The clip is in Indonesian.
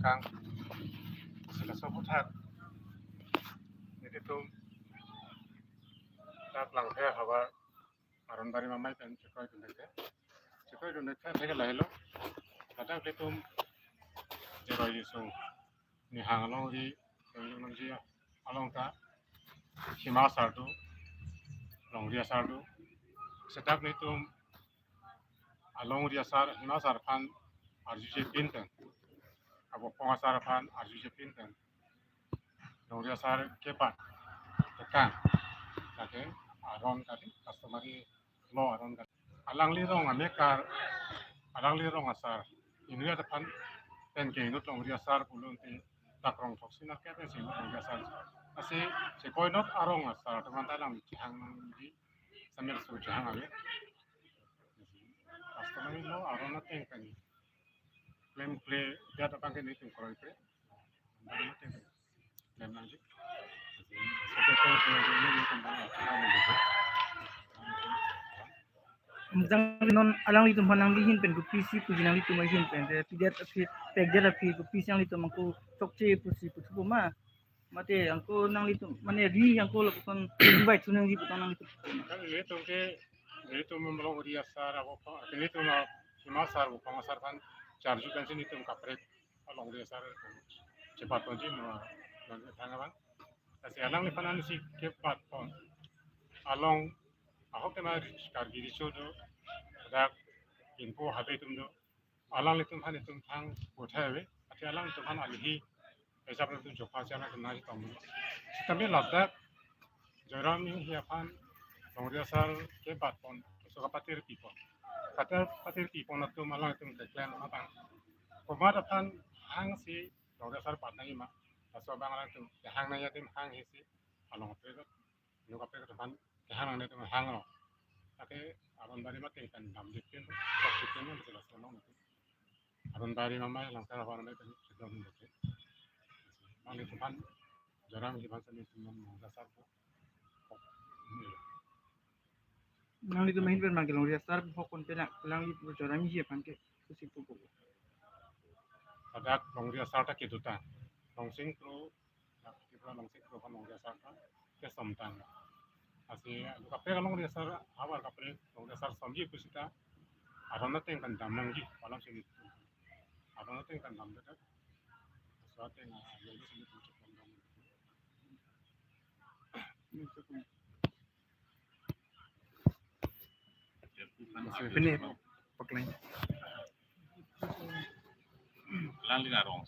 kang sila sobutat jadi tuh tak langkah hawa aron bari mamai pen cekoy dunde te tege lahilo kadang itu jero yisu ni hangalong ri nang ji along ta hima sardu long ria sardu setak itu along ria sar hima sar pan arjuje pinten abo ponga sar pan arjuje pinten long ria sar kepa tekan kake aron kali customary lo aron kali alang li rong amekar alang li rong asar ini ada pan pen ke inut long ria sar pulun ti takrong toksina ke pen sing long ria sar asi se koi not arong asar teman talang jihang di sambil su jihang ame customary lo aron na ten kani claim play dia datang ke nitum koroi pre dari na ten claim lanjut seperti itu ini tentang apa Mujang non alang itu manang lihin pen PC pujinang itu mahin pen de pidat api pegjar api PC yang itu mangku cokce pusi putu ma mate angko nang itu mane ri angko lakukan invite sunang di putang nang itu kan itu memang dia sar apa itu mah masar apa masar kan charge kan sini itu kapret along dia sar cepat aja mah tanggapan kasi alang ni panan si kepat pon along ako kena kargi di sodo dak info habe itu do alang itu kan itu tang botawe ati alang itu kan alihi esap itu jopa jana kena itu tapi ladak joram ni hiapan long dia sar kepat pon so kapatir tipo kata patir tipo na tu malang itu deklan apa pemada pan hang si long dia sar patnai ma so bangalan tu hang na yatim hang hisi along itu nu kapre itu pan hang na itu hang no tapi aron bari ma tingkan dam dikin tak dikin na jelas no aron bari mama langkar apa na itu sedang itu mang itu pan jarang di bahasa itu memang dasar tu nang itu mahin pen mangke long sar hokon pena lang itu joram hi pan ke pusi pupu ada long dia sarta kidutan long sing pro kita long sing pro kan long dia sarta ke somtan asi kapre long dia sar awal kapre long dia sar somji kusita aron na tengkan damang ji walang sing itu aron na tengkan dam dekat suatu yang jadi sing itu Bener, pakai Lan li na rong